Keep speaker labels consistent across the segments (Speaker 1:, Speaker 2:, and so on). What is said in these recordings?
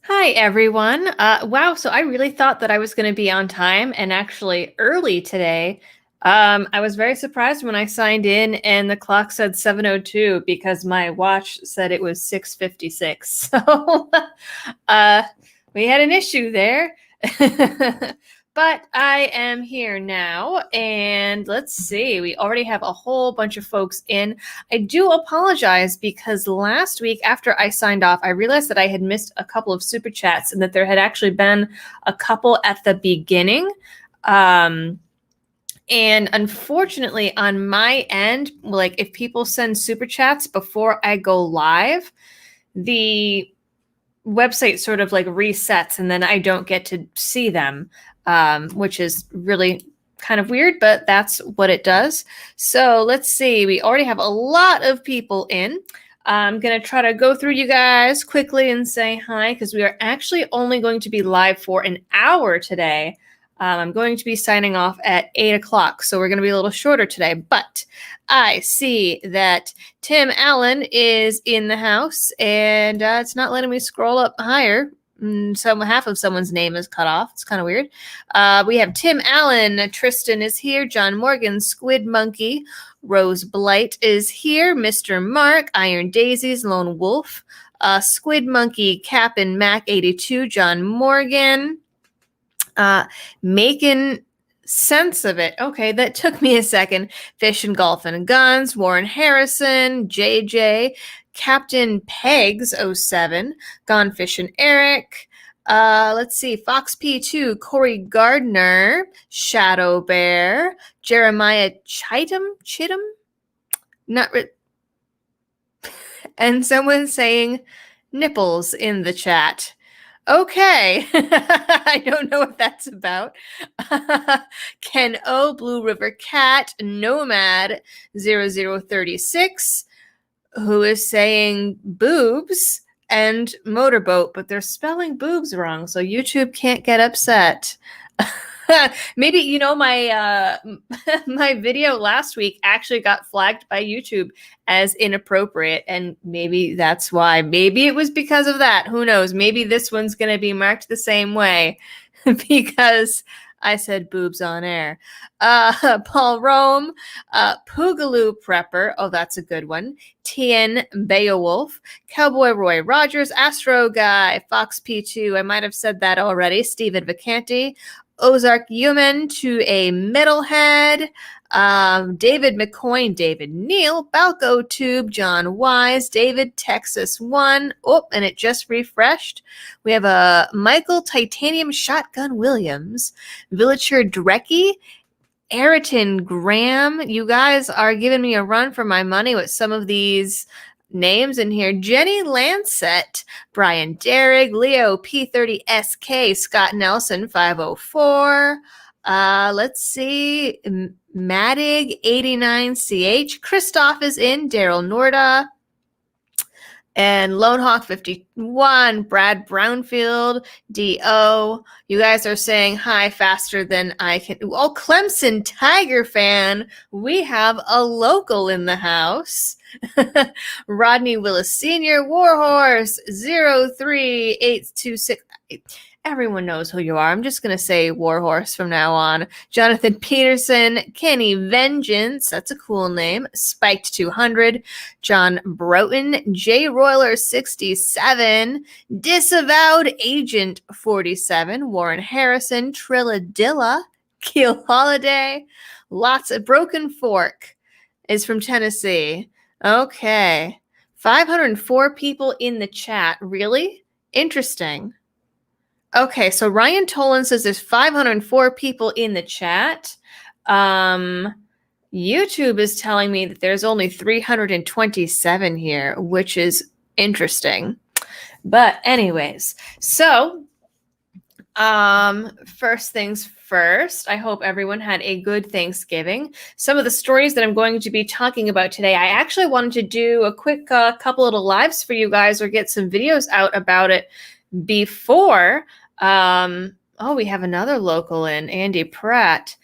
Speaker 1: Hi, everyone. Wow, so I really thought that I was going to be on time and actually early today. I was very surprised when I signed in and the clock said 7:02 because my watch said it was 6:56. So uh, we had an issue there. But I am here now, and let's see. We already have a whole bunch of folks in. I do apologize because last week after I signed off, I realized that I had missed a couple of super chats and that there had actually been a couple at the beginning. Um, and unfortunately, on my end, like if people send super chats before I go live, the website sort of like resets and then I don't get to see them, which is really kind of weird, but that's what it does. So let's see. We already have a lot of people in. I'm going to try to go through you guys quickly and say hi because we are actually only going to be live for an hour today. I'm going to be signing off at 8 o'clock, so we're going to be a little shorter today, but I see that Tim Allen is in the house, and it's not letting me scroll up higher. So half of someone's name is cut off. It's kind of weird. We have Tim Allen. Tristan is here. John Morgan, Squid Monkey. Rose Blight is here. Mr. Mark, Iron Daisies, Lone Wolf. Squid Monkey, Cap and Mac 82, John Morgan. Making sense of it. Okay, that took me a second. Fish and Golf and Guns, Warren Harrison, JJ, Captain Pegs 07, Gone Fishing Eric. Let's see, Fox P2, Corey Gardner, Shadow Bear, Jeremiah Chittum, not re- and someone saying nipples in the chat. Okay. I don't know what that's about. Ken O, Blue River Cat, Nomad 0036, who is saying boobs and motorboat, but they're spelling boobs wrong, so YouTube can't get upset. Maybe my my video last week actually got flagged by YouTube as inappropriate, and maybe that's why. Maybe it was because of that. Who knows? Maybe this one's going to be marked the same way because I said boobs on air. Paul Rome, Poogaloo Prepper. Oh, that's a good one. Tien Beowulf, Cowboy Roy Rogers, Astro Guy, Fox P2. I might have said that already. Stephen Vacanti, Ozark Human to a Metalhead, David McCoy, David Neal, Balco Tube, John Wise, David Texas 1. Oh, and it just refreshed. We have a Michael Titanium Shotgun Williams, Villager Drecky, Ayrton Graham. You guys are giving me a run for my money with some of these names in here. Jenny Lancet, Brian Derrig, Leo P30SK, Scott Nelson 504. Let's see. Madig 89CH. Christoph is in. Daryl Norda. And Lone Hawk 51, Brad Brownfield, D.O. You guys are saying hi faster than I can. Oh, Clemson Tiger fan. We have a local in the house. Rodney Willis Sr., Warhorse 03826. Everyone knows who you are. I'm just going to say Warhorse from now on. Jonathan Peterson, Kenny Vengeance, that's a cool name. Spiked 200, John Broughton, J Royler 67, Disavowed Agent 47, Warren Harrison, Trilladilla, Keel Holiday, lots of Broken Fork is from Tennessee. Okay. 504 people in the chat. Really? Interesting. Okay, so Ryan Tolan says there's 504 people in the chat. YouTube is telling me that there's only 327 here, which is interesting. But anyways, so first things first, I hope everyone had a good Thanksgiving. Some of the stories that I'm going to be talking about today, I actually wanted to do a quick couple little lives for you guys or get some videos out about it before. We have another local in, Andy Pratt,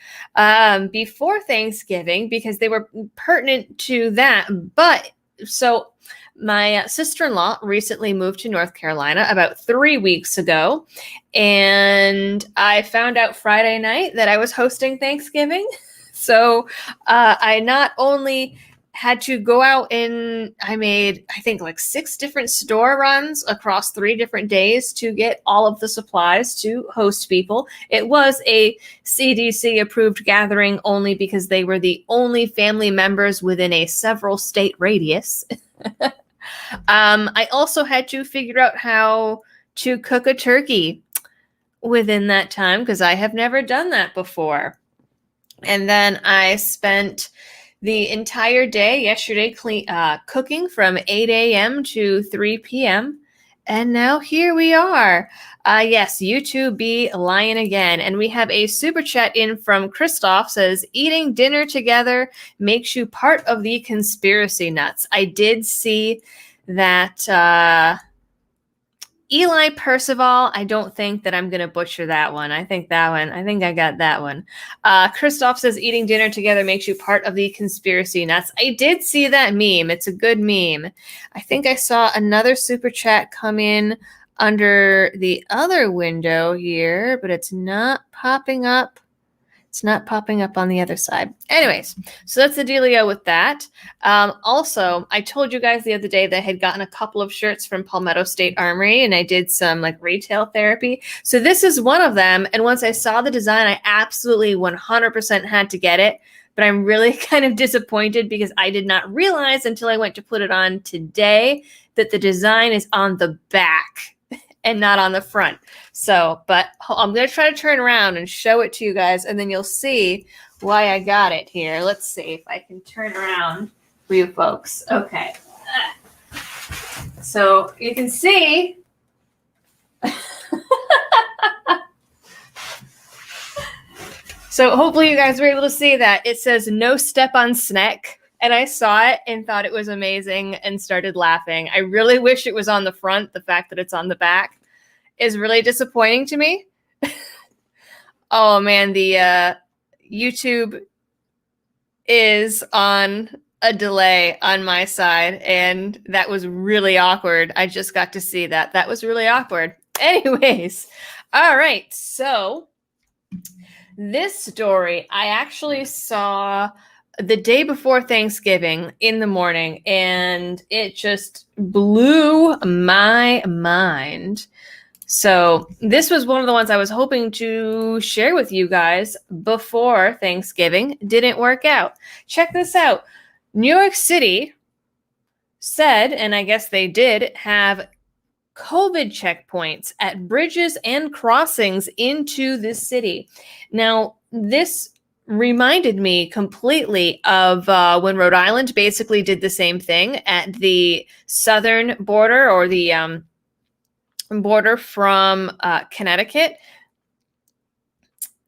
Speaker 1: before Thanksgiving because they were pertinent to that. But so My sister-in-law recently moved to North Carolina about 3 weeks ago, and I found out Friday night that I was hosting Thanksgiving. So I not only had to go out and I made, I think, like 6 different store runs across 3 different days to get all of the supplies to host people. It was a CDC approved gathering only because they were the only family members within a several state radius. I also had to figure out how to cook a turkey within that time because I have never done that before. And then I spent the entire day yesterday cooking from 8 a.m. to 3 p.m. And now here we are. Yes, YouTube be lying again. And we have a super chat in from Christoph, says, eating dinner together makes you part of the conspiracy nuts. I did see that Eli Percival, I don't think that I'm going to butcher that one. I think I got that one. Christoph says, eating dinner together makes you part of the conspiracy nuts. I did see that meme. It's a good meme. I think I saw another super chat come in under the other window here, but it's not popping up. It's not popping up on the other side. Anyways, so that's the dealio with that. Also, I told you guys the other day that I had gotten a couple of shirts from Palmetto State Armory, and I did some like retail therapy. So this is one of them. And once I saw the design, I absolutely 100% had to get it. But I'm really kind of disappointed because I did not realize until I went to put it on today that the design is on the back and not on the front. So, but I'm going to try to turn around and show it to you guys, and then you'll see why I got it here. Let's see if I can turn around for you folks. Okay. So you can see. So hopefully you guys were able to see that. It says no step on Sneck. And I saw it and thought it was amazing and started laughing. I really wish it was on the front. The fact that it's on the back is really disappointing to me. Oh man, the YouTube is on a delay on my side, and that was really awkward. I just got to see that. That was really awkward. Anyways, all right. So this story I actually saw the day before Thanksgiving in the morning, and it just blew my mind. So this was one of the ones I was hoping to share with you guys before Thanksgiving. Didn't work out. Check this out. New York City said, and I guess they did, have COVID checkpoints at bridges and crossings into this city. Now, this reminded me completely of when Rhode Island basically did the same thing at the southern border, or the border from Connecticut.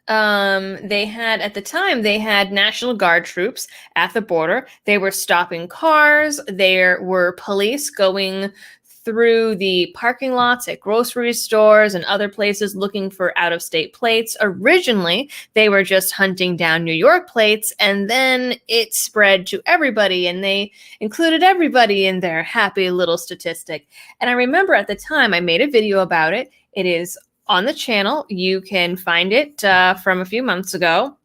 Speaker 1: They had, at the time, they had National Guard troops at the border. They were stopping cars. There were police going through the parking lots at grocery stores and other places looking for out-of-state plates. Originally, they were just hunting down New York plates, and then it spread to everybody, and they included everybody in their happy little statistic. And I remember at the time, I made a video about it. It is on the channel. You can find it from a few months ago.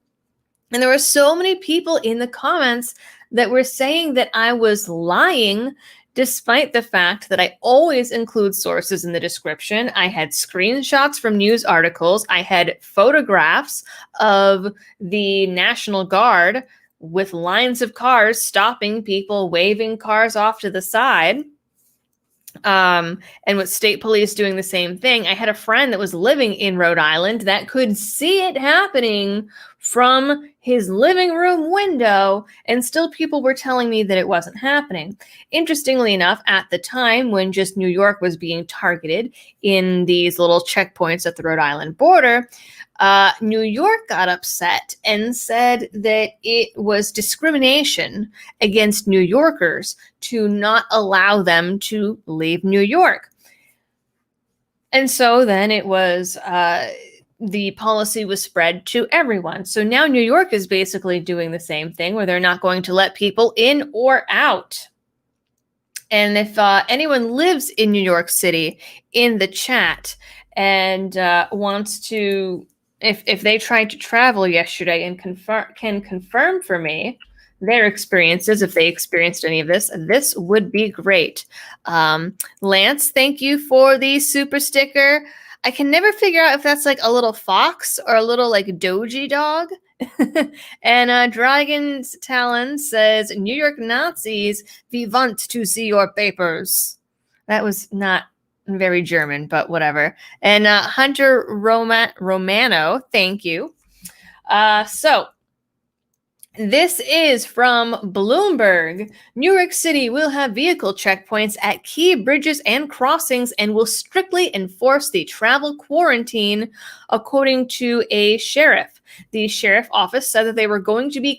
Speaker 1: And there were so many people in the comments that were saying that I was lying, despite the fact that I always include sources in the description. I had screenshots from news articles. I had photographs of the National Guard with lines of cars stopping people, waving cars off to the side. And with state police doing the same thing. I had a friend that was living in Rhode Island that could see it happening from his living room window, and still people were telling me that it wasn't happening. Interestingly enough, at the time when just New York was being targeted in these little checkpoints at the Rhode Island border, New York got upset and said that it was discrimination against New Yorkers to not allow them to leave New York. And so then it was, the policy was spread to everyone. So now New York is basically doing the same thing, where they're not going to let people in or out. And if anyone lives in New York City in the chat and wants to, if they tried to travel yesterday and can confirm for me their experiences, if they experienced any of this would be great. Lance, thank you for the super sticker. I can never figure out if that's like a little fox or a little like doji dog. And Dragon's Talon says, New York Nazis, we want to see your papers. That was not very German, but whatever. And Hunter Romano, thank you. So this is from Bloomberg. New York City will have vehicle checkpoints at key bridges and crossings and will strictly enforce the travel quarantine, according to a sheriff. The sheriff office said that they were going to be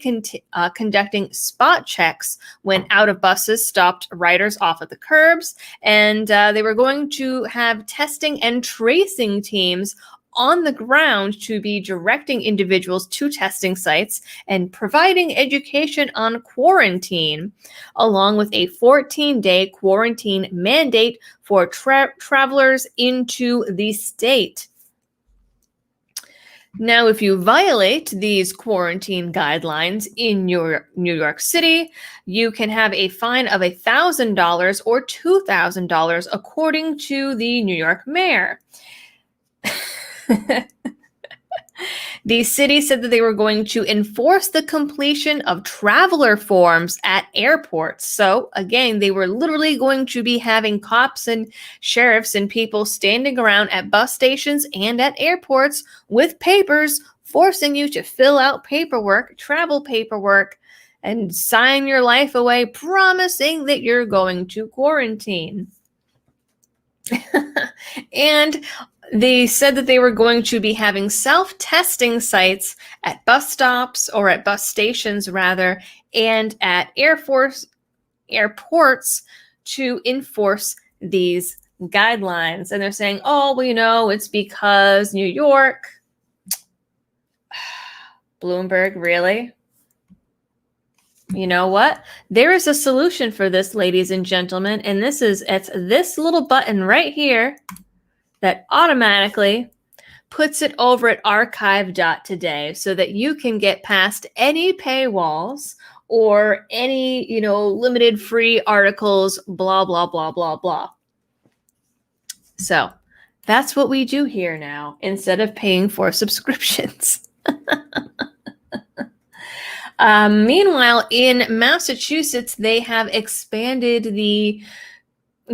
Speaker 1: conducting spot checks when out of buses stopped riders off at the curbs, and they were going to have testing and tracing teams on the ground to be directing individuals to testing sites and providing education on quarantine, along with a 14-day quarantine mandate for travelers into the state. Now, if you violate these quarantine guidelines in New York City, you can have a fine of $1,000 or $2,000, according to the New York mayor. The city said that they were going to enforce the completion of traveler forms at airports. So again, they were literally going to be having cops and sheriffs and people standing around at bus stations and at airports with papers, forcing you to fill out paperwork, travel paperwork, and sign your life away, promising that you're going to quarantine. And they said that they were going to be having self-testing sites at bus stops, or at bus stations rather, and at airports to enforce these guidelines. And they're saying, oh, well, you know, it's because New York. Bloomberg, really? You know what? There is a solution for this, ladies and gentlemen, and it's this little button right here that automatically puts it over at archive.today so that you can get past any paywalls or any, limited free articles, blah, blah, blah, blah, blah. So that's what we do here now instead of paying for subscriptions. Meanwhile, in Massachusetts, they have expanded the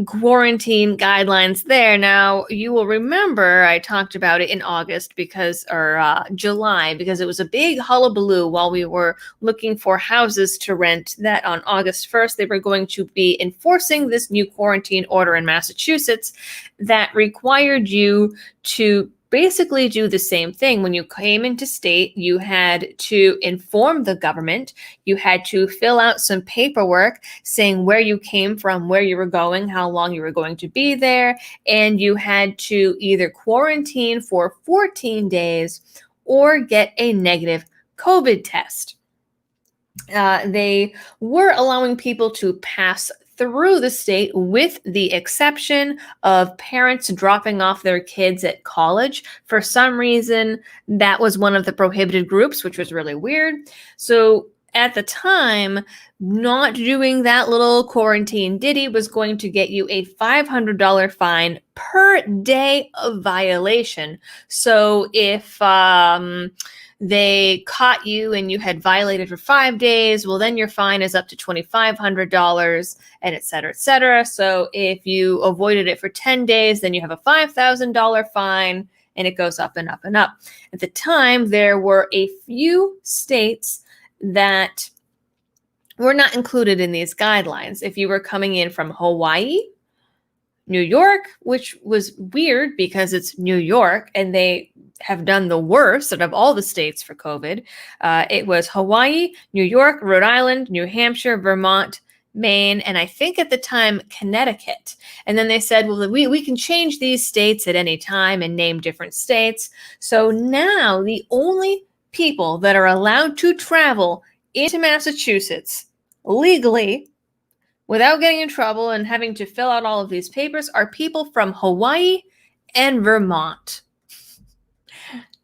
Speaker 1: quarantine guidelines there. Now, you will remember I talked about it in August July, because it was a big hullabaloo while we were looking for houses to rent, that on August 1st, they were going to be enforcing this new quarantine order in Massachusetts that required you to basically do the same thing. When you came into state, you had to inform the government. You had to fill out some paperwork saying where you came from, where you were going, how long you were going to be there, and you had to either quarantine for 14 days or get a negative COVID test. They were allowing people to pass through the state, with the exception of parents dropping off their kids at college. For some reason, that was one of the prohibited groups, which was really weird. So at the time, not doing that little quarantine ditty was going to get you a $500 fine per day of violation. So if they caught you and you had violated for 5 days, well, then your fine is up to $2,500, and et cetera, et cetera. So if you avoided it for 10 days, then you have a $5,000 fine, and it goes up and up and up. At the time, there were a few states that were not included in these guidelines. If you were coming in from Hawaii, New York, which was weird because it's New York and they have done the worst out of all the states for COVID. It was Hawaii, New York, Rhode Island, New Hampshire, Vermont, Maine, and I think at the time Connecticut. And then they said, well, we can change these states at any time and name different states. So now the only people that are allowed to travel into Massachusetts legally without getting in trouble and having to fill out all of these papers are people from Hawaii and Vermont.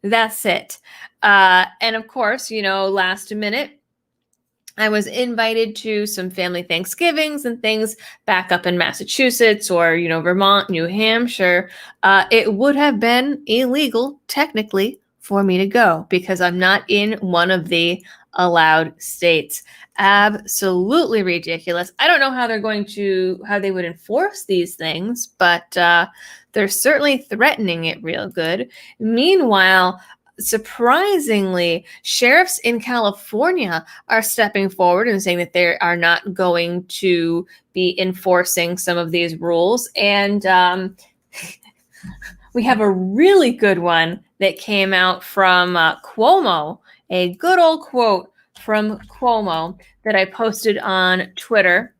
Speaker 1: That's it. And of course, last minute, I was invited to some family Thanksgivings and things back up in Massachusetts or, Vermont, New Hampshire. It would have been illegal, technically, for me to go because I'm not in one of the allowed states. Absolutely ridiculous. I don't know how how they would enforce these things, but they're certainly threatening it real good. Meanwhile, surprisingly, sheriffs in California are stepping forward and saying that they are not going to be enforcing some of these rules. And we have a really good one that came out from Cuomo, a good old quote from Cuomo that I posted on Twitter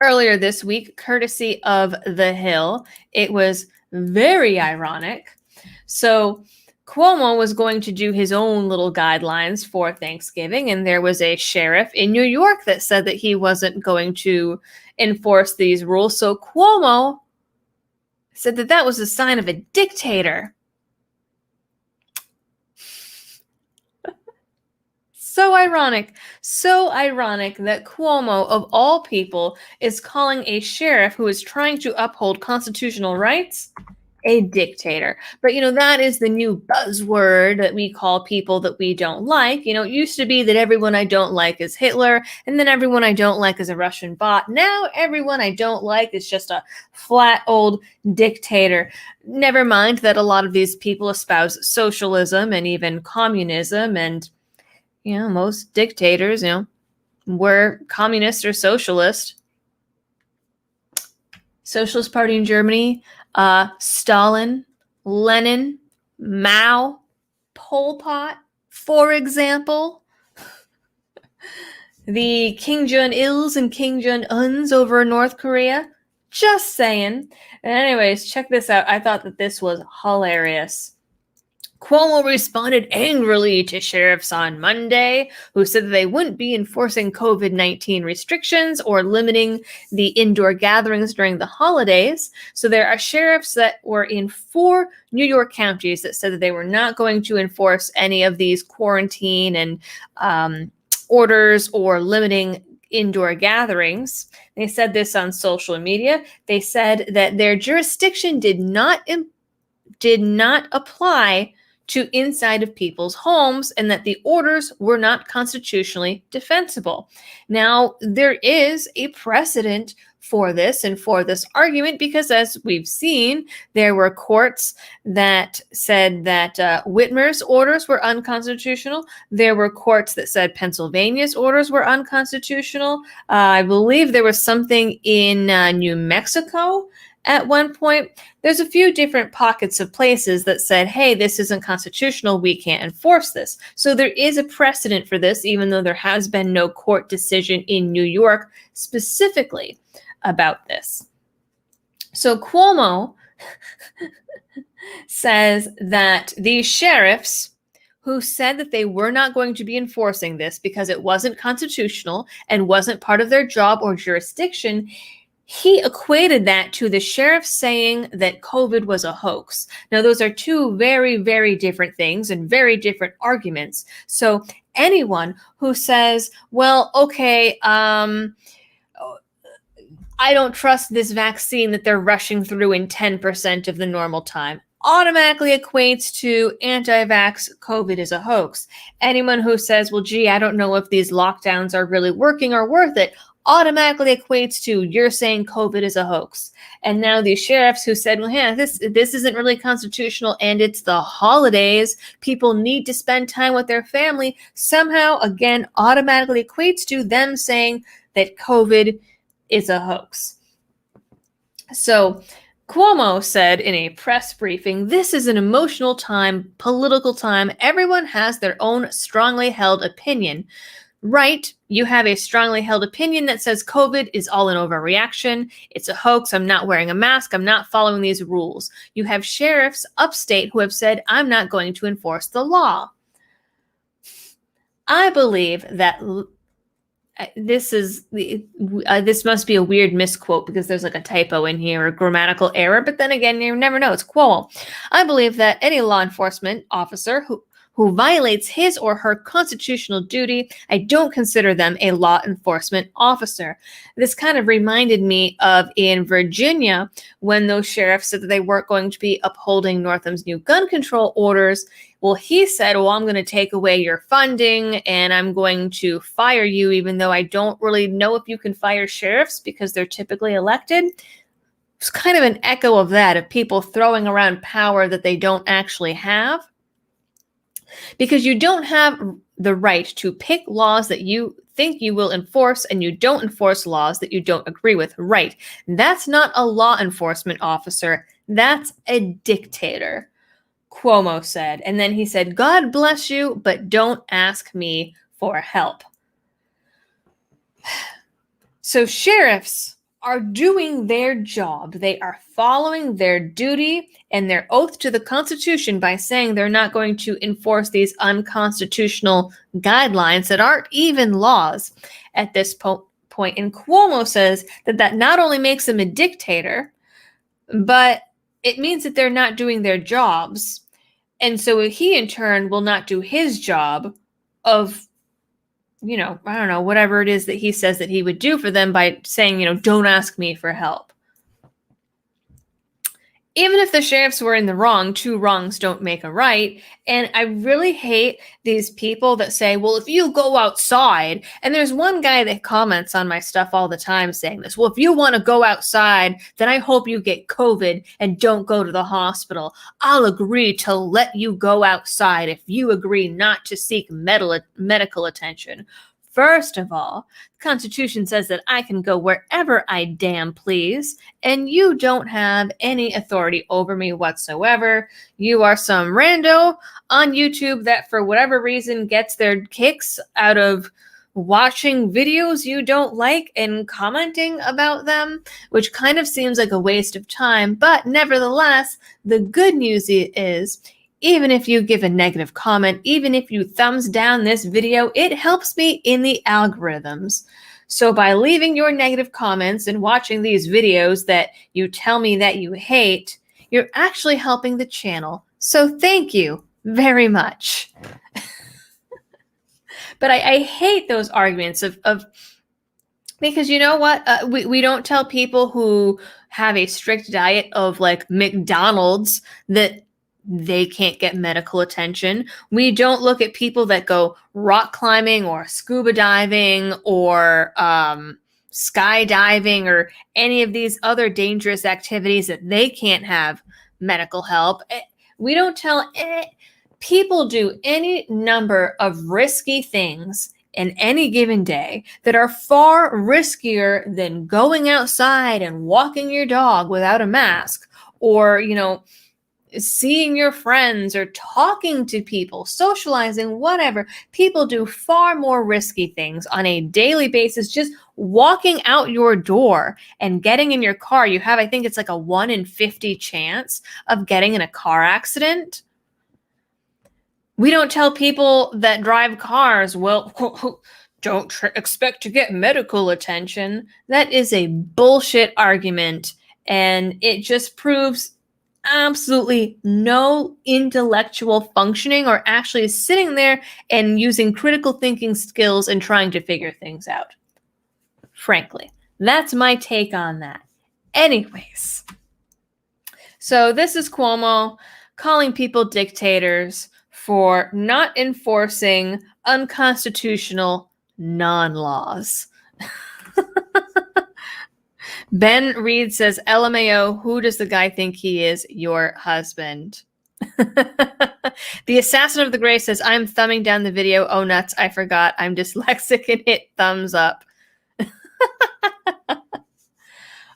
Speaker 1: earlier this week, courtesy of The Hill. It was very ironic. So Cuomo was going to do his own little guidelines for Thanksgiving, and there was a sheriff in New York that said that he wasn't going to enforce these rules. So Cuomo said that that was a sign of a dictator. So ironic that Cuomo, of all people, is calling a sheriff who is trying to uphold constitutional rights a dictator. But, that is the new buzzword that we call people that we don't like. It used to be that everyone I don't like is Hitler, and then everyone I don't like is a Russian bot. Now everyone I don't like is just a flat old dictator. Never mind that a lot of these people espouse socialism and even communism, and, most dictators, were communist or socialist. Socialist Party in Germany, Stalin, Lenin, Mao, Pol Pot, for example. The Kim Jong-ils and Kim Jong-uns over in North Korea. Just saying. And anyways, check this out. I thought that this was hilarious. Cuomo responded angrily to sheriffs on Monday, who said that they wouldn't be enforcing COVID-19 restrictions or limiting the indoor gatherings during the holidays. So there are sheriffs that were in 4 New York counties that said that they were not going to enforce any of these quarantine and orders or limiting indoor gatherings. They said this on social media. They said that their jurisdiction did not apply to inside of people's homes and that the orders were not constitutionally defensible. Now, there is a precedent for this and for this argument because, as we've seen, there were courts that said that Whitmer's orders were unconstitutional. There were courts that said Pennsylvania's orders were unconstitutional. I believe there was something in New Mexico at one point. There's a few different pockets of places that said, hey, this isn't constitutional, we can't enforce this. So there is a precedent for this, even though there has been no court decision in New York specifically about this. So Cuomo says that these sheriffs who said that they were not going to be enforcing this because it wasn't constitutional and wasn't part of their job or jurisdiction, he equated that to the sheriff saying that COVID was a hoax. Now, those are two very, very different things and very different arguments. So anyone who says, well, okay, I don't trust this vaccine that they're rushing through in 10% of the normal time, automatically equates to anti-vax COVID is a hoax. Anyone who says, well, gee, I don't know if these lockdowns are really working or worth it, automatically equates to you're saying COVID is a hoax. And now these sheriffs who said, well, yeah, this isn't really constitutional and it's the holidays, people need to spend time with their family, somehow, again, automatically equates to them saying that COVID is a hoax. So Cuomo said in a press briefing, this is an emotional time, political time. Everyone has their own strongly held opinion. Right, you have a strongly held opinion that says COVID is all an overreaction. It's a hoax. I'm not wearing a mask. I'm not following these rules. You have sheriffs upstate who have said, I'm not going to enforce the law. I believe that this must be a weird misquote because there's like a typo in here or grammatical error, but then again, you never know. It's Cuomo. I believe that any law enforcement officer who violates his or her constitutional duty, I don't consider them a law enforcement officer. This kind of reminded me of in Virginia when those sheriffs said that they weren't going to be upholding Northam's new gun control orders. Well, he said, well, I'm going to take away your funding and I'm going to fire you, even though I don't really know if you can fire sheriffs because they're typically elected. It's kind of an echo of that, of people throwing around power that they don't actually have. Because you don't have the right to pick laws that you think you will enforce, and you don't enforce laws that you don't agree with. Right. That's not a law enforcement officer. That's a dictator, Cuomo said. And then he said, God bless you, but don't ask me for help. So sheriffs are doing their job. They are following their duty and their oath to the Constitution by saying they're not going to enforce these unconstitutional guidelines that aren't even laws at this point. And Cuomo says that not only makes them a dictator, but it means that they're not doing their jobs. And so he, in turn, will not do his job of, I don't know, whatever it is that he says that he would do for them by saying, don't ask me for help. Even if the sheriffs were in the wrong, two wrongs don't make a right. And I really hate these people that say, well, if you go outside, and there's one guy that comments on my stuff all the time saying this, well, if you want to go outside, then I hope you get COVID and don't go to the hospital. I'll agree to let you go outside if you agree not to seek medical attention. First of all, the Constitution says that I can go wherever I damn please, and you don't have any authority over me whatsoever. You are some rando on YouTube that for whatever reason gets their kicks out of watching videos you don't like and commenting about them, which kind of seems like a waste of time. But nevertheless, the good news is, even if you give a negative comment, even if you thumbs down this video, it helps me in the algorithms. So by leaving your negative comments and watching these videos that you tell me that you hate, you're actually helping the channel. So thank you very much. But I hate those arguments of because you know what? We don't tell people who have a strict diet of like McDonald's that they can't get medical attention. We don't look at people that go rock climbing or scuba diving or skydiving or any of these other dangerous activities that they can't have medical help. We don't tell people do any number of risky things in any given day that are far riskier than going outside and walking your dog without a mask or, seeing your friends or talking to people, socializing, whatever. People do far more risky things on a daily basis. Just walking out your door and getting in your car, you have, I think it's like a 1 in 50 chance of getting in a car accident. We don't tell people that drive cars, well, don't expect to get medical attention. That is a bullshit argument, and it just proves absolutely no intellectual functioning or actually sitting there and using critical thinking skills and trying to figure things out. Frankly, that's my take on that. Anyways, so this is Cuomo calling people dictators for not enforcing unconstitutional non-laws. Ben Reed says, LMAO, who does the guy think he is? Your husband. The Assassin of the Gray says, I'm thumbing down the video. Oh, nuts. I forgot. I'm dyslexic and hit thumbs up.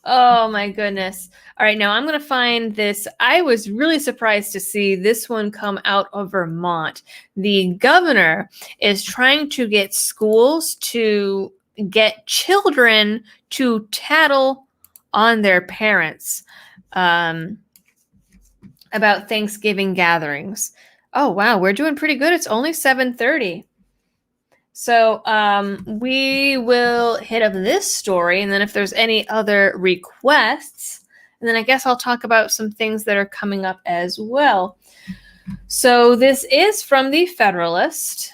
Speaker 1: Oh, my goodness. All right, now I'm going to find this. I was really surprised to see this one come out of Vermont. The governor is trying to get schools to get children to tattle on their parents about Thanksgiving gatherings. Oh, wow, we're doing pretty good. It's only 7:30. So we will hit up this story, and then if there's any other requests, and then I guess I'll talk about some things that are coming up as well. So this is from the Federalist.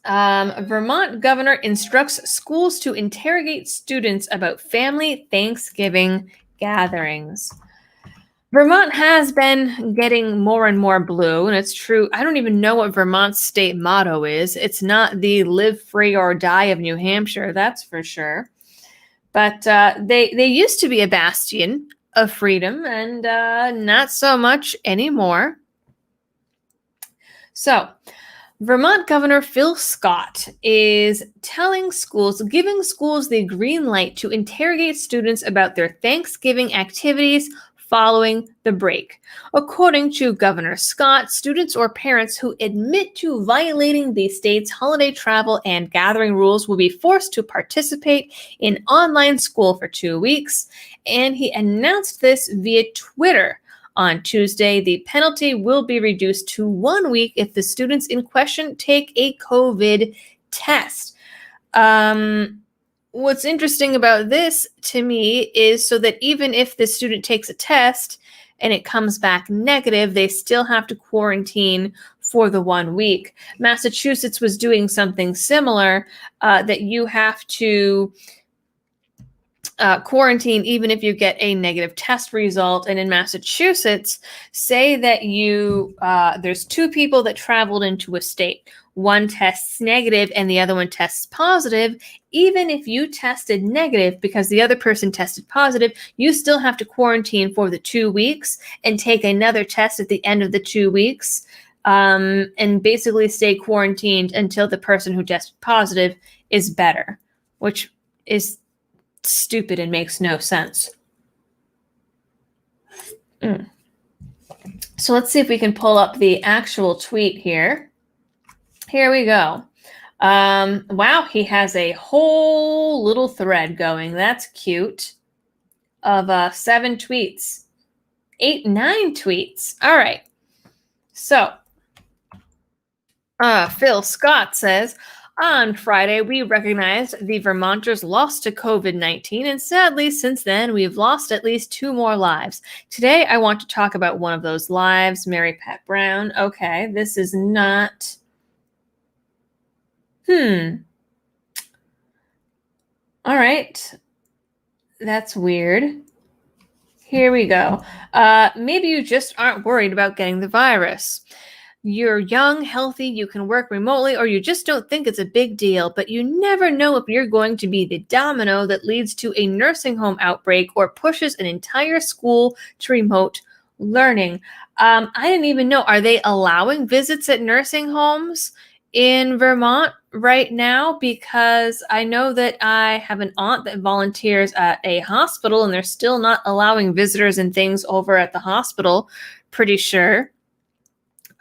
Speaker 1: Vermont governor instructs schools to interrogate students about family Thanksgiving gatherings. Vermont has been getting more and more blue, and it's true. I don't even know what Vermont's state motto is. It's not the live free or die of New Hampshire, that's for sure. But they used to be a bastion of freedom, and not so much anymore. So, Vermont Governor Phil Scott is giving schools the green light to interrogate students about their Thanksgiving activities following the break. According to Governor Scott, students or parents who admit to violating the state's holiday travel and gathering rules will be forced to participate in online school for 2 weeks, and he announced this via Twitter. On Tuesday, the penalty will be reduced to 1 week if the students in question take a COVID test. What's interesting about this to me is so that even if the student takes a test and it comes back negative, they still have to quarantine for the 1 week. Massachusetts was doing something similar, that you have to quarantine even if you get a negative test result. And in Massachusetts, say that there's 2 people that traveled into a state. One tests negative and the other one tests positive. Even if you tested negative because the other person tested positive, you still have to quarantine for the 2 weeks and take another test at the end of the 2 weeks, and basically stay quarantined until the person who tested positive is better, which is stupid and makes no sense. So let's see if we can pull up the actual tweet here. Here we go. Wow, he has a whole little thread going. That's cute. Of 7 tweets. 8, 9 tweets. All right. So, Phil Scott says, on Friday, we recognized the Vermonters lost to COVID-19, and sadly, since then, we've lost at least 2 more lives. Today, I want to talk about one of those lives, Mary Pat Brown. Okay, this is not... All right. That's weird. Here we go. Maybe you just aren't worried about getting the virus. You're young, healthy, you can work remotely, or you just don't think it's a big deal, but you never know if you're going to be the domino that leads to a nursing home outbreak or pushes an entire school to remote learning. I didn't even know. Are they allowing visits at nursing homes in Vermont right now? Because I know that I have an aunt that volunteers at a hospital, and they're still not allowing visitors and things over at the hospital, pretty sure.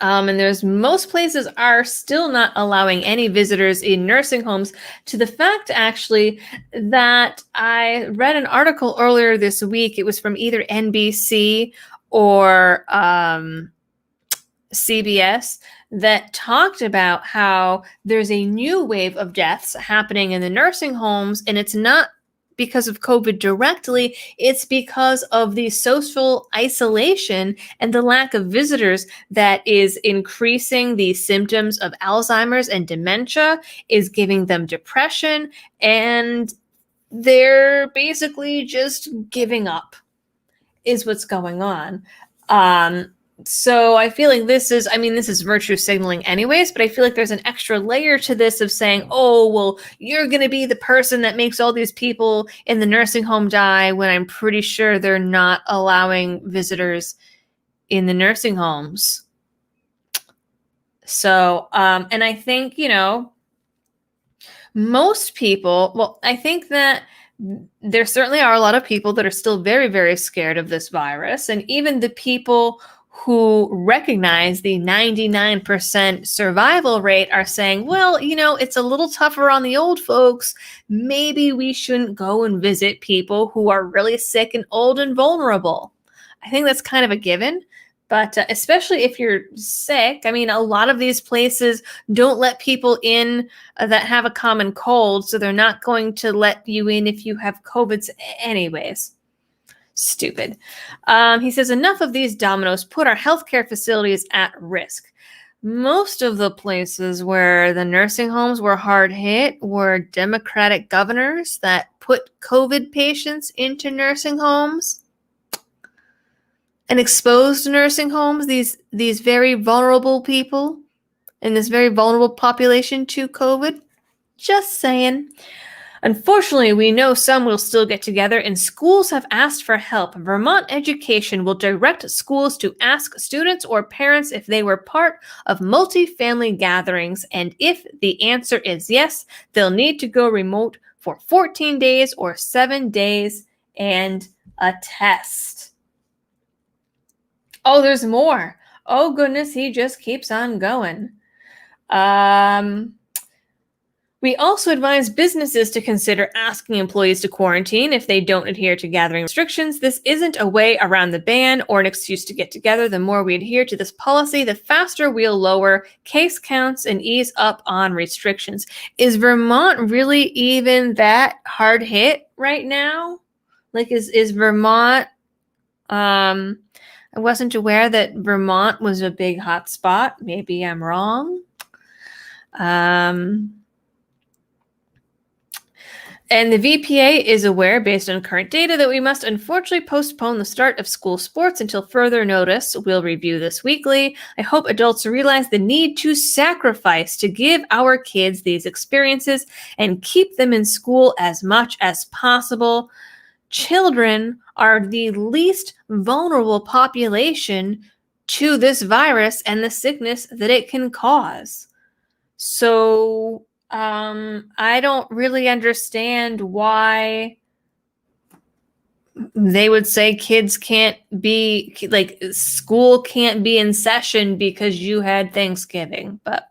Speaker 1: And most places are still not allowing any visitors in nursing homes, to the fact actually that I read an article earlier this week. It was from either NBC or CBS that talked about how there's a new wave of deaths happening in the nursing homes, and it's not because of COVID directly, it's because of the social isolation and the lack of visitors that is increasing the symptoms of Alzheimer's and dementia, is giving them depression, and they're basically just giving up, is what's going on. So I feel like this is virtue signaling anyways, but I feel like there's an extra layer to this of saying, oh, well, you're going to be the person that makes all these people in the nursing home die, when I'm pretty sure they're not allowing visitors in the nursing homes. So, and I think, most people, well, I think that there certainly are a lot of people that are still very, very scared of this virus. And even the people who recognize the 99% survival rate are saying, well, it's a little tougher on the old folks. Maybe we shouldn't go and visit people who are really sick and old and vulnerable. I think that's kind of a given, But especially if you're sick, I mean, a lot of these places don't let people in that have a common cold, so they're not going to let you in if you have COVID anyways. Stupid. He says, enough of these dominoes put our healthcare facilities at risk. Most of the places where the nursing homes were hard hit were Democratic governors that put COVID patients into nursing homes and exposed nursing homes, these very vulnerable people and this very vulnerable population to COVID. Just saying. Unfortunately, we know some will still get together, and schools have asked for help. Vermont Education will direct schools to ask students or parents if they were part of multi-family gatherings, and if the answer is yes, they'll need to go remote for 14 days or 7 days and a test. Oh, there's more. Oh, goodness, he just keeps on going. We also advise businesses to consider asking employees to quarantine if they don't adhere to gathering restrictions. This isn't a way around the ban or an excuse to get together. The more we adhere to this policy, the faster we'll lower case counts and ease up on restrictions. Is Vermont really even that hard hit right now? Like, is Vermont... I wasn't aware that Vermont was a big hot spot. Maybe I'm wrong. And the VPA is aware, based on current data, that we must unfortunately postpone the start of school sports until further notice. We'll review this weekly. I hope adults realize the need to sacrifice to give our kids these experiences and keep them in school as much as possible. Children are the least vulnerable population to this virus and the sickness that it can cause. So I don't really understand why they would say kids can't be, like, school can't be in session because you had Thanksgiving. But,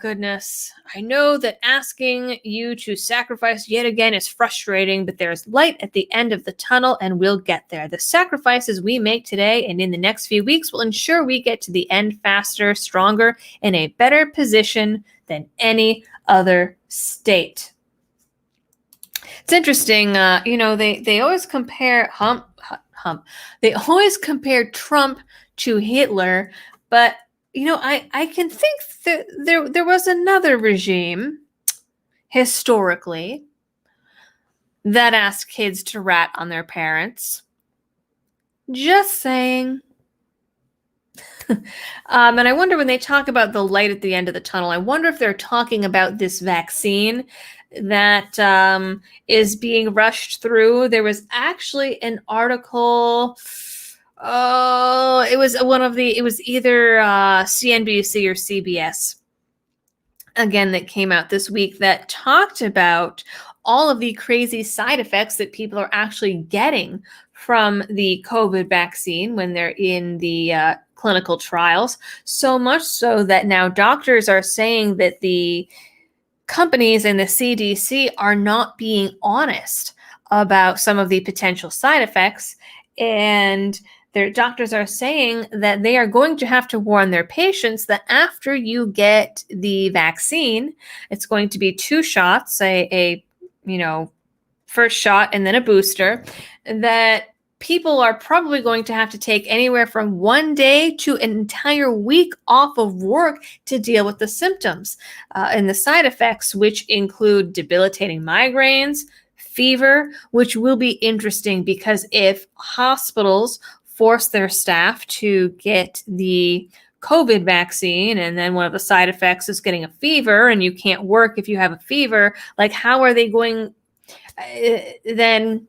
Speaker 1: goodness. I know that asking you to sacrifice yet again is frustrating, but there's light at the end of the tunnel and we'll get there. The sacrifices we make today and in the next few weeks will ensure we get to the end faster, stronger, in a better position than any other state. It's interesting, they always compare they always compare Trump to Hitler, but I can think that there was another regime historically that asked kids to rat on their parents. Just saying. And I wonder, when they talk about the light at the end of the tunnel, I wonder if they're talking about this vaccine that is being rushed through. There was actually an article... Oh, it was either CNBC or CBS, again, that came out this week that talked about all of the crazy side effects that people are actually getting from the COVID vaccine when they're in the clinical trials. So much so that now doctors are saying that the companies and the CDC are not being honest about some of the potential side effects, and their doctors are saying that they are going to have to warn their patients that after you get the vaccine, it's going to be 2 shots, a first shot and then a booster, that people are probably going to have to take anywhere from 1 day to an entire week off of work to deal with the symptoms and the side effects, which include debilitating migraines, fever, which will be interesting because if hospitals force their staff to get the COVID vaccine and then one of the side effects is getting a fever and you can't work if you have a fever, like, how are they going? Then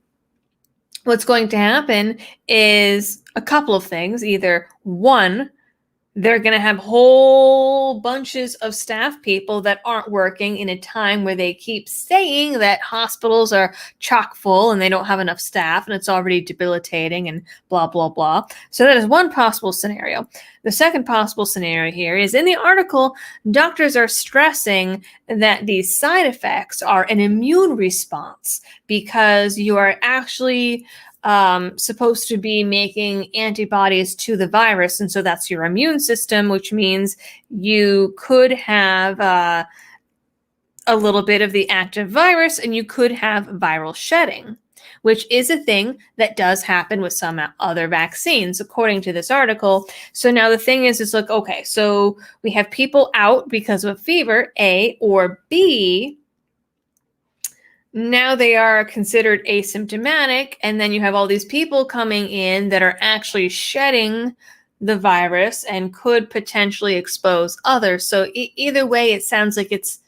Speaker 1: what's going to happen is a couple of things. Either one, they're going to have whole bunches of staff people that aren't working in a time where they keep saying that hospitals are chock full and they don't have enough staff and it's already debilitating and blah, blah, blah. So that is one possible scenario. The second possible scenario here is, in the article, doctors are stressing that these side effects are an immune response because you are actually supposed to be making antibodies to the virus. And so that's your immune system, which means you could have a little bit of the active virus and you could have viral shedding, which is a thing that does happen with some other vaccines, according to this article. So now the thing is like, okay, so we have people out because of a fever, A, or B, now they are considered asymptomatic, and then you have all these people coming in that are actually shedding the virus and could potentially expose others. So either way, it sounds like it's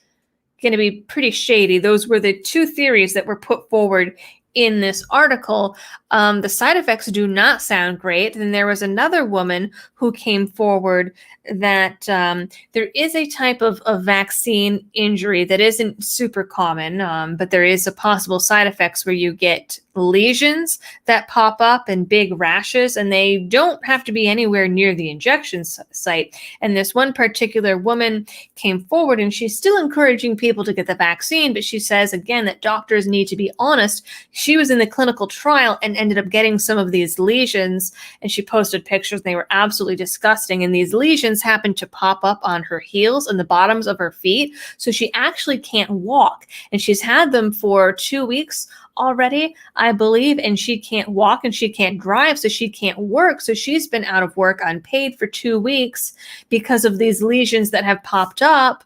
Speaker 1: going to be pretty shady. Those were the two theories that were put forward in this article. The side effects do not sound great. And there was another woman who came forward that there is a type of vaccine injury that isn't super common, but there is a possible side effects where you get lesions that pop up and big rashes, and they don't have to be anywhere near the injection site. And this one particular woman came forward, and she's still encouraging people to get the vaccine, but she says, again, that doctors need to be honest. She was in the clinical trial and ended up getting some of these lesions, and she posted pictures, and they were absolutely disgusting. And these lesions happened to pop up on her heels and the bottoms of her feet, so she actually can't walk. And she's had them for 2 weeks already, I believe, and she can't walk and she can't drive, so she can't work. So she's been out of work unpaid for 2 weeks because of these lesions that have popped up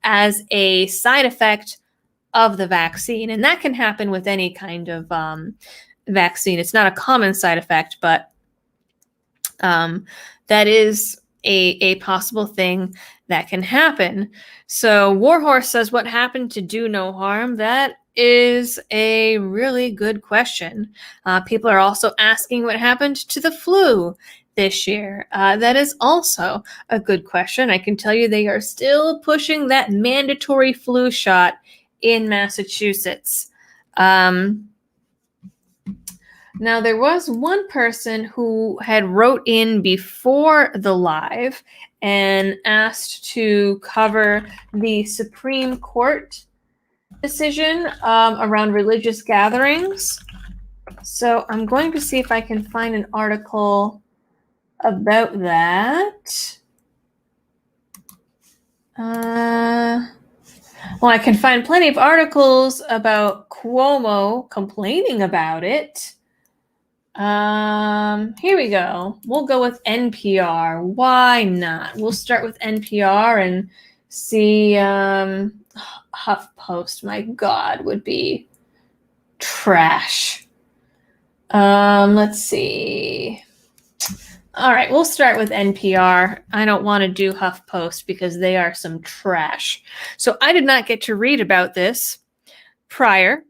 Speaker 1: as a side effect of the vaccine. And that can happen with any kind of vaccine. It's not a common side effect, but that is a possible thing that can happen. So Warhorse says, what happened to do no harm? That is a really good question. People are also asking what happened to the flu this year. That is also a good question. I can tell you they are still pushing that mandatory flu shot in Massachusetts. Now, there was one person who had wrote in before the live and asked to cover the Supreme Court decision around religious gatherings. So I'm going to see if I can find an article about that. Well, I can find plenty of articles about Cuomo complaining about it. Here we go. We'll go with NPR. Why not? We'll start with NPR and see. HuffPost, my God, would be trash. Let's see. All right, we'll start with NPR. I don't want to do HuffPost because they are some trash. So I did not get to read about this prior.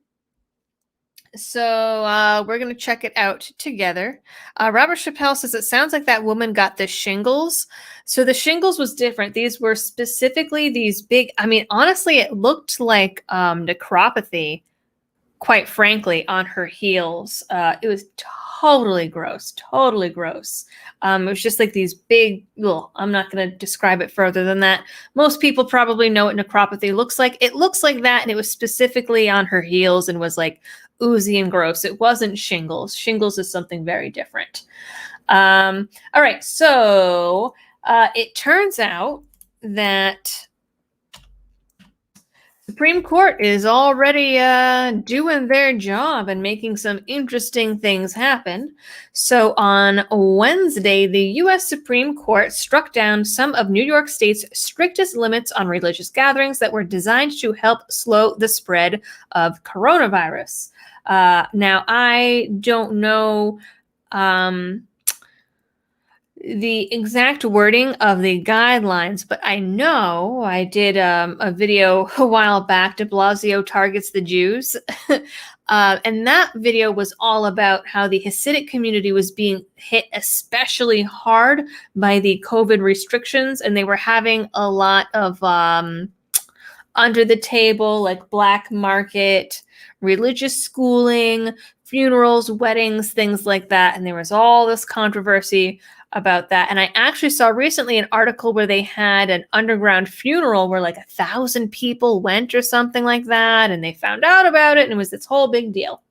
Speaker 1: So we're going to check it out together. Robert Chappelle says, it sounds like that woman got the shingles. So the shingles was different. These were specifically these big, I mean, honestly, it looked like necropathy, quite frankly, on her heels. It was totally gross, totally gross. It was just like these big, well, I'm not going to describe it further than that. Most people probably know what necropathy looks like. It looks like that, and it was specifically on her heels and was like oozy and gross. It wasn't shingles. Shingles is something very different. All right, so it turns out that Supreme Court is already doing their job and making some interesting things happen. So on Wednesday, the U.S. Supreme Court struck down some of New York State's strictest limits on religious gatherings that were designed to help slow the spread of coronavirus. Now, I don't know the exact wording of the guidelines, but I know I did a video a while back, de Blasio targets the Jews. And that video was all about how the Hasidic community was being hit especially hard by the COVID restrictions, and they were having a lot of under the table, like black market, religious schooling, funerals, weddings, things like that. And there was all this controversy about that. And I actually saw recently an article where they had an underground funeral where like 1,000 people went or something like that. And they found out about it, and it was this whole big deal.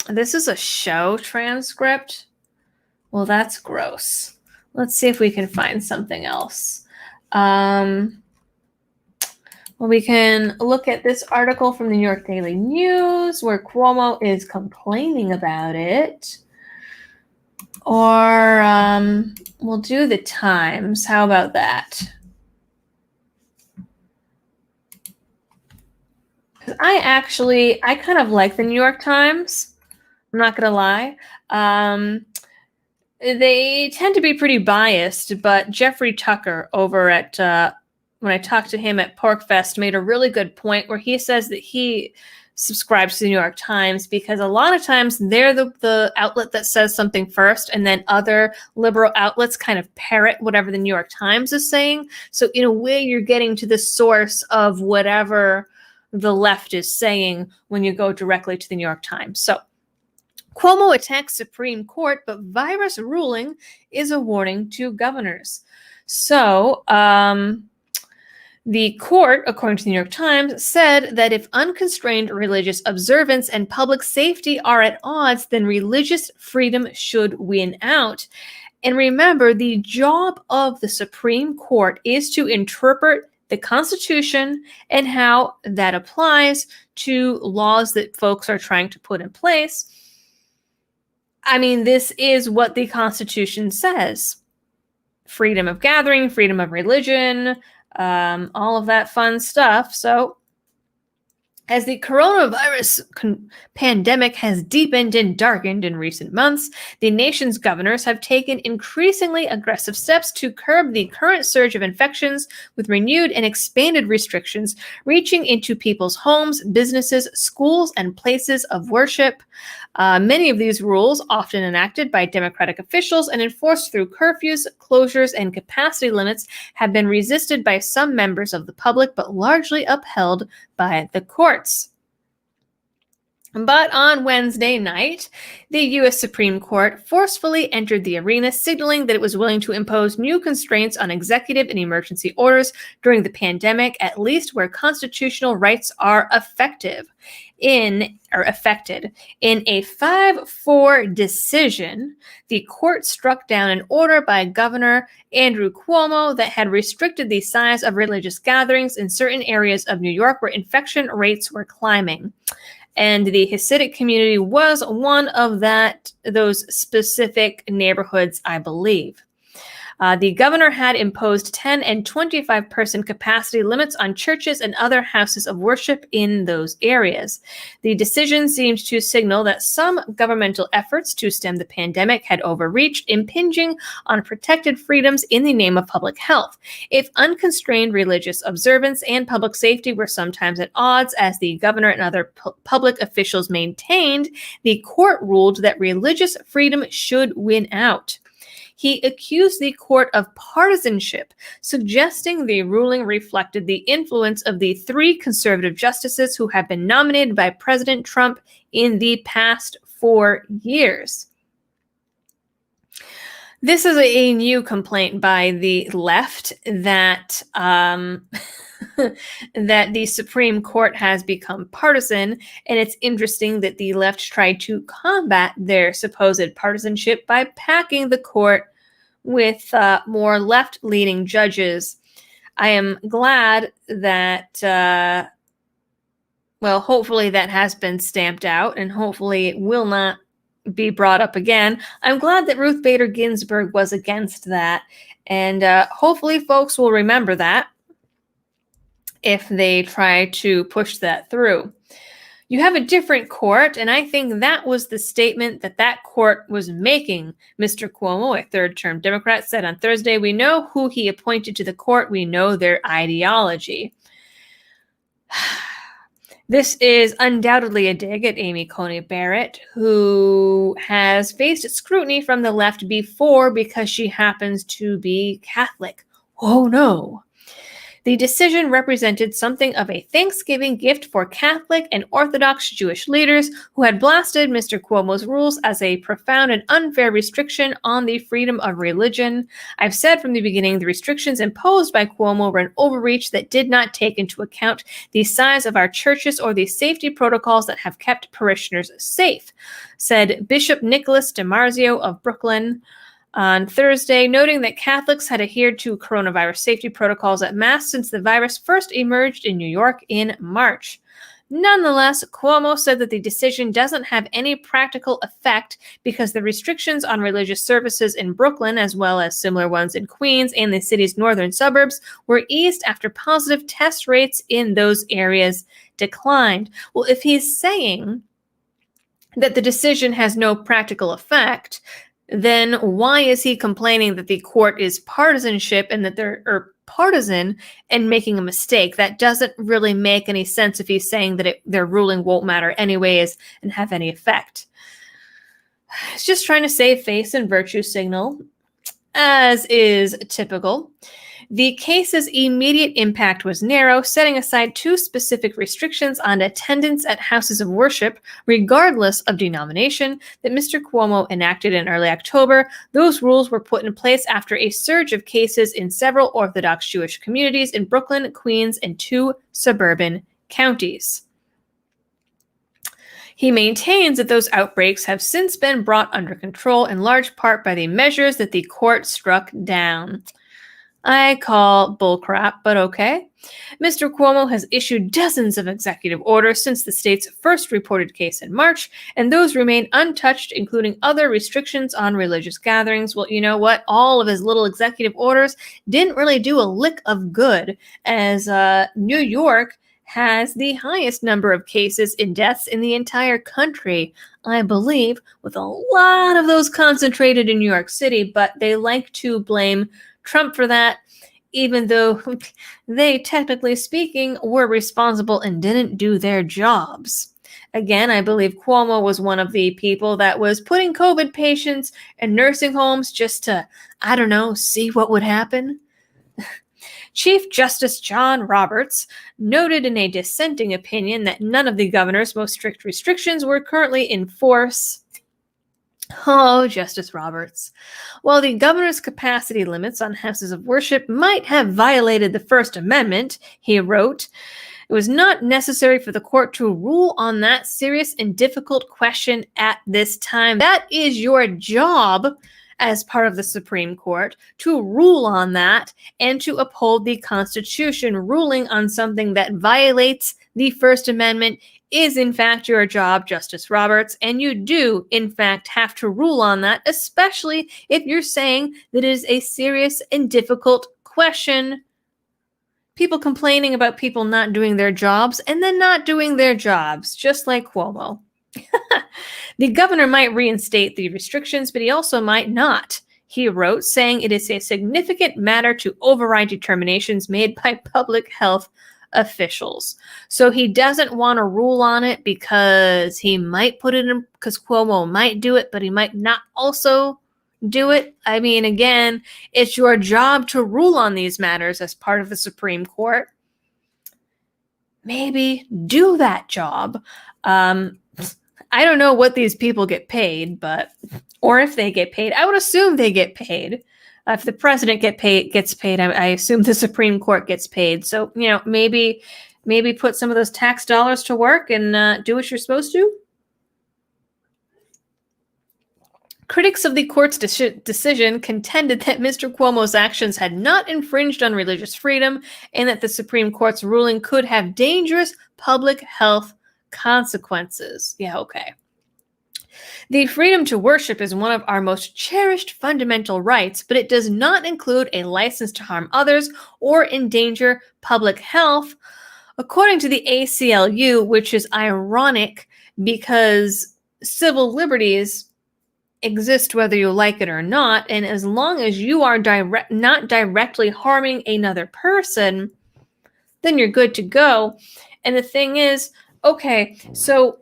Speaker 1: This is a show transcript. Well, that's gross. Let's see if we can find something else. Well, we can look at this article from the New York Daily News where Cuomo is complaining about it. Or we'll do the Times. How about that? I kind of like the New York Times. I'm not going to lie. They tend to be pretty biased, but Jeffrey Tucker over at, when I talked to him at PorkFest, made a really good point where he says that he subscribes to the New York Times because a lot of times they're the outlet that says something first, and then other liberal outlets kind of parrot whatever the New York Times is saying. So in a way, you're getting to the source of whatever the left is saying when you go directly to the New York Times. So Cuomo attacks Supreme Court, but virus ruling is a warning to governors. So, the court, according to the New York Times, said that if unconstrained religious observance and public safety are at odds, then religious freedom should win out. And remember, the job of the Supreme Court is to interpret the Constitution and how that applies to laws that folks are trying to put in place. I mean, this is what the Constitution says. Freedom of gathering, freedom of religion, all of that fun stuff. So, as the coronavirus pandemic has deepened and darkened in recent months, the nation's governors have taken increasingly aggressive steps to curb the current surge of infections with renewed and expanded restrictions reaching into people's homes, businesses, schools, and places of worship. Many of these rules, often enacted by Democratic officials and enforced through curfews, closures, and capacity limits, have been resisted by some members of the public, but largely upheld by the courts. But on Wednesday night, the U.S. Supreme Court forcefully entered the arena, signaling that it was willing to impose new constraints on executive and emergency orders during the pandemic, at least where constitutional rights are affected. In a 5-4 decision, the court struck down an order by Governor Andrew Cuomo that had restricted the size of religious gatherings in certain areas of New York where infection rates were climbing. And the Hasidic community was one of those specific neighborhoods, I believe. The governor had imposed 10 and 25 person capacity limits on churches and other houses of worship in those areas. The decision seemed to signal that some governmental efforts to stem the pandemic had overreached, impinging on protected freedoms in the name of public health. If unconstrained religious observance and public safety were sometimes at odds, as the governor and other public officials maintained, the court ruled that religious freedom should win out. He accused the court of partisanship, suggesting the ruling reflected the influence of the 3 conservative justices who have been nominated by President Trump in the past 4 years. This is a new complaint by the left that that the Supreme Court has become partisan, and it's interesting that the left tried to combat their supposed partisanship by packing the court with more left-leaning judges. I am glad that, hopefully that has been stamped out, and hopefully it will not be brought up again. I'm glad that Ruth Bader Ginsburg was against that, and hopefully folks will remember that if they try to push that through. You have a different court, and I think that was the statement that court was making. Mr. Cuomo, a third-term Democrat, said on Thursday, "We know who he appointed to the court. We know their ideology." This is undoubtedly a dig at Amy Coney Barrett, who has faced scrutiny from the left before because she happens to be Catholic. Oh no. The decision represented something of a Thanksgiving gift for Catholic and Orthodox Jewish leaders who had blasted Mr. Cuomo's rules as a profound and unfair restriction on the freedom of religion. I've said from the beginning the restrictions imposed by Cuomo were an overreach that did not take into account the size of our churches or the safety protocols that have kept parishioners safe, said Bishop Nicholas DiMarzio of Brooklyn on Thursday, noting that Catholics had adhered to coronavirus safety protocols at Mass since the virus first emerged in New York in March. Nonetheless, Cuomo said that the decision doesn't have any practical effect because the restrictions on religious services in Brooklyn, as well as similar ones in Queens and the city's northern suburbs, were eased after positive test rates in those areas declined. Well, if he's saying that the decision has no practical effect, then why is he complaining that the court is partisanship and that they're partisan and making a mistake? That doesn't really make any sense if he's saying that their ruling won't matter anyways and have any effect. It's just trying to save face and virtue signal, as is typical. The case's immediate impact was narrow, setting aside two specific restrictions on attendance at houses of worship, regardless of denomination, that Mr. Cuomo enacted in early October. Those rules were put in place after a surge of cases in several Orthodox Jewish communities in Brooklyn, Queens, and 2 suburban counties. He maintains that those outbreaks have since been brought under control in large part by the measures that the court struck down. I call bullcrap, but okay. Mr. Cuomo has issued dozens of executive orders since the state's first reported case in March, and those remain untouched, including other restrictions on religious gatherings. Well, you know what? All of his little executive orders didn't really do a lick of good, as New York has the highest number of cases and deaths in the entire country, I believe, with a lot of those concentrated in New York City, but they like to blame Trump for that, even though they, technically speaking, were responsible and didn't do their jobs. Again, I believe Cuomo was one of the people that was putting COVID patients in nursing homes just to, I don't know, see what would happen. Chief Justice John Roberts noted in a dissenting opinion that none of the governor's most strict restrictions were currently in force. Oh, Justice Roberts. While the governor's capacity limits on houses of worship might have violated the First Amendment, he wrote, it was not necessary for the court to rule on that serious and difficult question at this time. That is your job as part of the Supreme Court, to rule on that and to uphold the Constitution. Ruling on something that violates the First Amendment is in fact your job, Justice Roberts, and you do in fact have to rule on that, especially if you're saying that it is a serious and difficult question. People complaining about people not doing their jobs and then not doing their jobs, just like Cuomo. The governor might reinstate the restrictions, but he also might not, he wrote, saying it is a significant matter to override determinations made by public health officials. So he doesn't want to rule on it because he might put it in, because Cuomo might do it, but he might not also do it. I mean, again, it's your job to rule on these matters as part of the Supreme Court. Maybe do that job. I don't know what these people get paid, or if they get paid. I would assume they get paid. If the president gets paid, I assume the Supreme Court gets paid. So, maybe put some of those tax dollars to work and do what you're supposed to. Critics of the court's decision contended that Mr. Cuomo's actions had not infringed on religious freedom and that the Supreme Court's ruling could have dangerous public health consequences. Yeah, okay. The freedom to worship is one of our most cherished fundamental rights, but it does not include a license to harm others or endanger public health, according to the ACLU, which is ironic because civil liberties exist whether you like it or not, and as long as you are not directly harming another person, then you're good to go. And the thing is, okay, so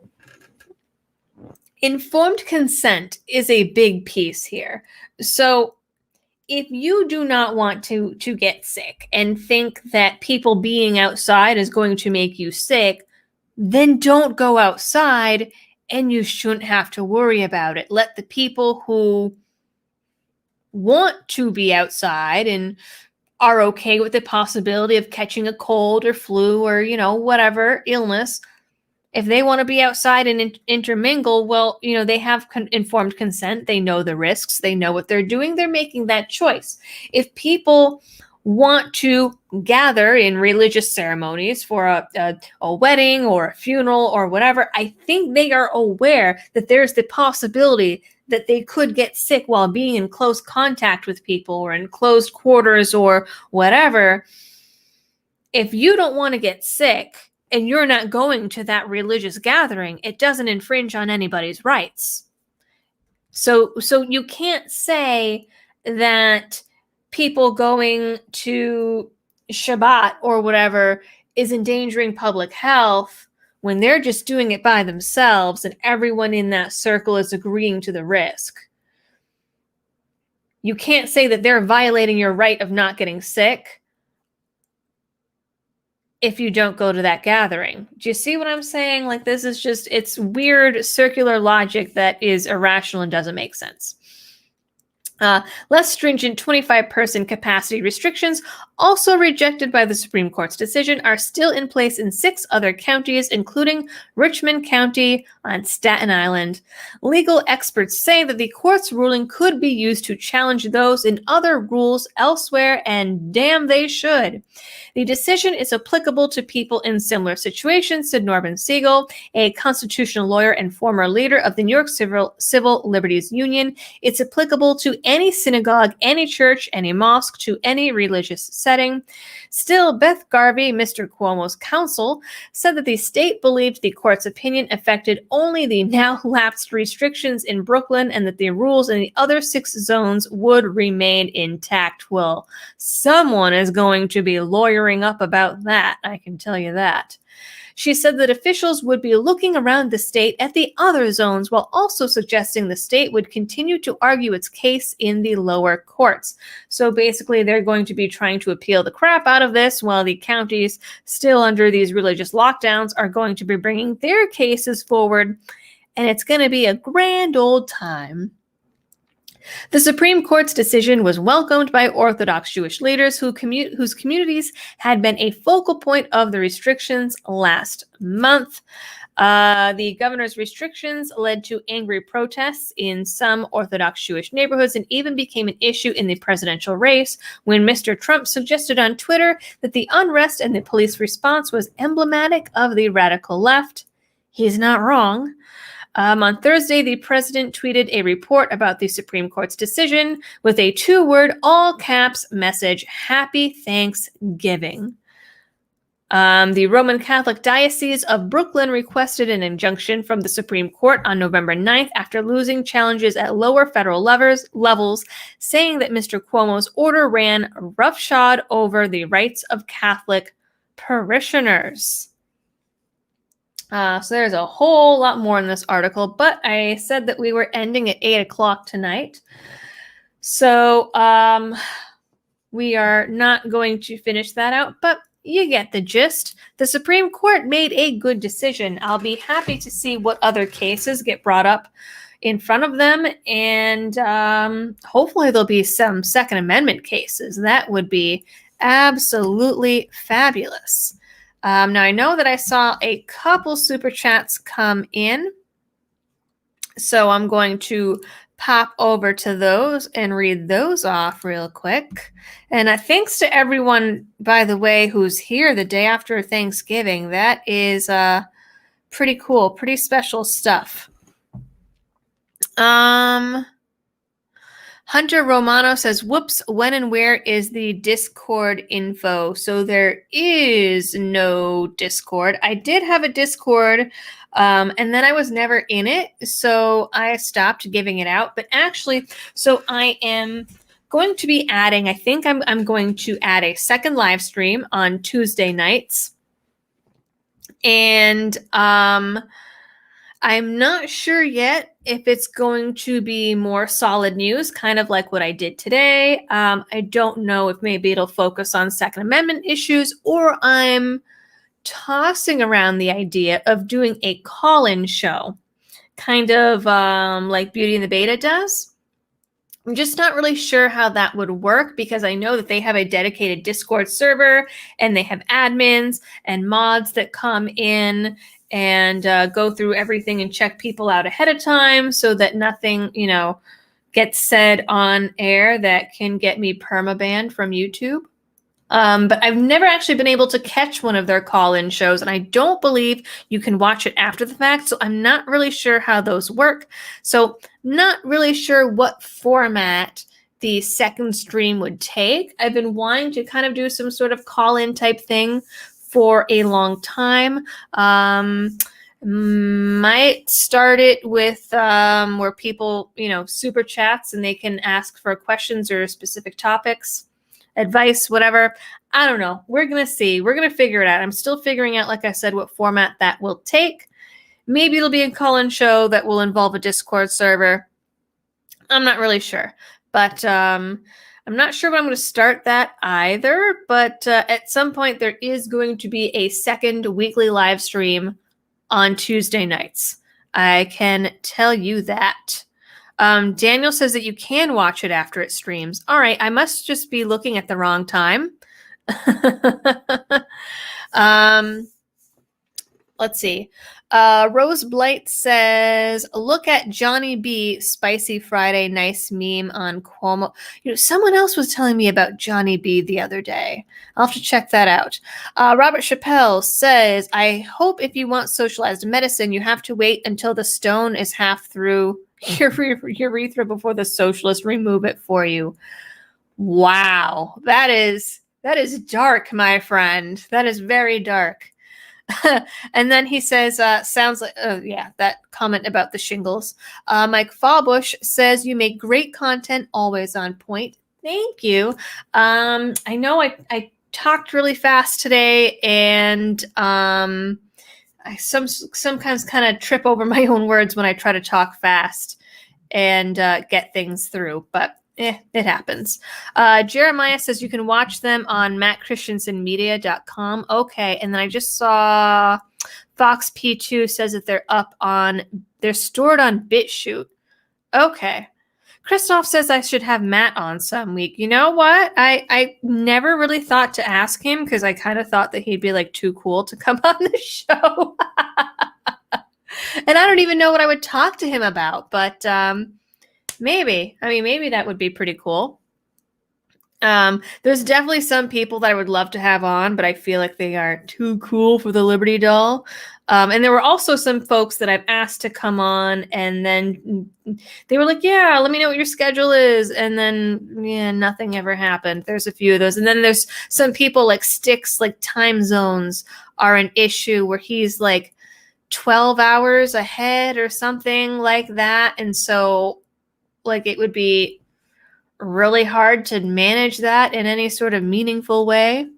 Speaker 1: informed consent is a big piece here. So if you do not want to get sick and think that people being outside is going to make you sick, then don't go outside and you shouldn't have to worry about it. Let the people who want to be outside and are okay with the possibility of catching a cold or flu or, whatever illness, if they want to be outside and intermingle, well, they have informed consent. They know the risks. They know what they're doing. They're making that choice. If people want to gather in religious ceremonies for a wedding or a funeral or whatever, I think they are aware that there's the possibility that they could get sick while being in close contact with people or in closed quarters or whatever. If you don't want to get sick, and you're not going to that religious gathering, it doesn't infringe on anybody's rights. So you can't say that people going to Shabbat or whatever is endangering public health when they're just doing it by themselves and everyone in that circle is agreeing to the risk. You can't say that they're violating your right of not getting sick if you don't go to that gathering. Do you see what I'm saying? Like, this is just, it's weird circular logic that is irrational and doesn't make sense. Less stringent 25-person capacity restrictions, also rejected by the Supreme Court's decision, are still in place in 6 other counties, including Richmond County on Staten Island. Legal experts say that the court's ruling could be used to challenge those in other rules elsewhere, and damn they should. The decision is applicable to people in similar situations, said Norman Siegel, a constitutional lawyer and former leader of the New York Civil Liberties Union. It's applicable to any synagogue, any church, any mosque, to any religious setting. Still, Beth Garvey, Mr. Cuomo's counsel, said that the state believed the court's opinion affected only the now lapsed restrictions in Brooklyn and that the rules in the other 6 zones would remain intact. Well, someone is going to be lawyering up about that, I can tell you that. She said that officials would be looking around the state at the other zones while also suggesting the state would continue to argue its case in the lower courts. So basically, they're going to be trying to appeal the crap out of this while the counties still under these religious lockdowns are going to be bringing their cases forward. And it's going to be a grand old time. The Supreme Court's decision was welcomed by Orthodox Jewish leaders whose communities had been a focal point of the restrictions last month. The governor's restrictions led to angry protests in some Orthodox Jewish neighborhoods and even became an issue in the presidential race when Mr. Trump suggested on Twitter that the unrest and the police response was emblematic of the radical left. He's not wrong. On Thursday, the president tweeted a report about the Supreme Court's decision with a 2-word, all-caps message, Happy Thanksgiving. The Roman Catholic Diocese of Brooklyn requested an injunction from the Supreme Court on November 9th after losing challenges at lower federal levels, saying that Mr. Cuomo's order ran roughshod over the rights of Catholic parishioners. So there's a whole lot more in this article, but I said that we were ending at 8 o'clock tonight. So we are not going to finish that out, but you get the gist. The Supreme Court made a good decision. I'll be happy to see what other cases get brought up in front of them, and hopefully there'll be some Second Amendment cases. That would be absolutely fabulous. Now, I know that I saw a couple super chats come in, so I'm going to pop over to those and read those off real quick. And thanks to everyone, by the way, who's here the day after Thanksgiving. That is pretty cool, pretty special stuff. Hunter Romano says, whoops, when and where is the Discord info? So there is no Discord. I did have a Discord, and then I was never in it, so I stopped giving it out. But actually, so I am going to be adding, I think I'm going to add a second live stream on Tuesday nights. And I'm not sure yet if it's going to be more solid news, kind of like what I did today. I don't know if maybe it'll focus on Second Amendment issues, or I'm tossing around the idea of doing a call-in show, kind of like Beauty and the Beta does. I'm just not really sure how that would work, because I know that they have a dedicated Discord server and they have admins and mods that come in and go through everything and check people out ahead of time so that nothing, gets said on air that can get me permabanned from YouTube. But I've never actually been able to catch one of their call-in shows, and I don't believe you can watch it after the fact, so I'm not really sure how those work. So not really sure what format the second stream would take. I've been wanting to kind of do some sort of call-in type thing for a long time. Might start it with where people, super chats and they can ask for questions or specific topics, advice, whatever. I don't know. We're going to see. We're going to figure it out. I'm still figuring out, like I said, what format that will take. Maybe it'll be a call-in show that will involve a Discord server. I'm not really sure. But I'm not sure when I'm going to start that either. But at some point, there is going to be a second weekly live stream on Tuesday nights. I can tell you that. Daniel says that you can watch it after it streams. All right, I must just be looking at the wrong time. Let's see. Rose Blight says, look at Johnny B. Spicy Friday, nice meme on Cuomo. Someone else was telling me about Johnny B. the other day. I'll have to check that out. Robert Chappelle says, I hope if you want socialized medicine, you have to wait until the stone is half through your urethra before the socialists remove it for you. Wow. That is dark, my friend. That is very dark. And then he says, sounds like, that comment about the shingles. Mike Fallbush says, you make great content, always on point. Thank you. I know I talked really fast today, and I sometimes kind of trip over my own words when I try to talk fast and get things through, but it happens. Jeremiah says you can watch them on mattchristiansenmedia.com. Okay, and then I just saw Fox P2 says that they're stored on BitChute. Okay. Christoph says I should have Matt on some week. You know what? I never really thought to ask him, because I kind of thought that he'd be like too cool to come on the show. And I don't even know what I would talk to him about, but maybe that would be pretty cool. There's definitely some people that I would love to have on, but I feel like they are too cool for the Liberty Doll. And there were also some folks that I've asked to come on, and then they were like, yeah, let me know what your schedule is. And then, nothing ever happened. There's a few of those. And then there's some people like Sticks, like time zones are an issue, where he's like 12 hours ahead or something like that. And so like it would be really hard to manage that in any sort of meaningful way.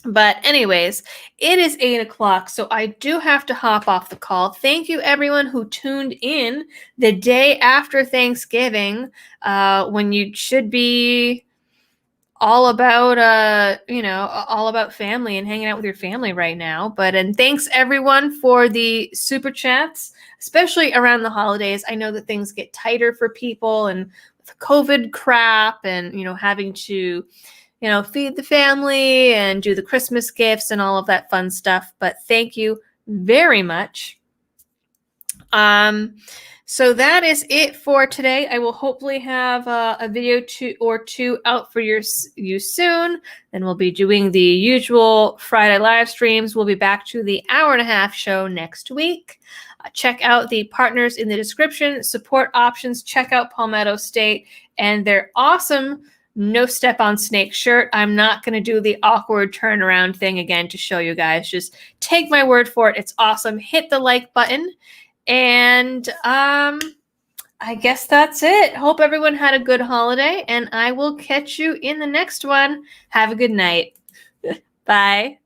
Speaker 1: But anyways, it is 8:00, so I do have to hop off the call. Thank you everyone who tuned in the day after Thanksgiving, when you should be all about all about family and hanging out with your family right now. And thanks everyone for the super chats, especially around the holidays. I know that things get tighter for people, and with COVID crap, and having to feed the family and do the Christmas gifts and all of that fun stuff. But thank you very much. So that is it for today. I will hopefully have a video or two out for you soon. Then we'll be doing the usual Friday live streams. We'll be back to the hour-and-a-half show next week. Check out the partners in the description, support options. Check out Palmetto State and their awesome No Step on Snake shirt. I'm not going to do the awkward turnaround thing again to show you guys. Just take my word for it. It's awesome. Hit the like button. And I guess that's it. Hope everyone had a good holiday, and I will catch you in the next one. Have a good night. Bye.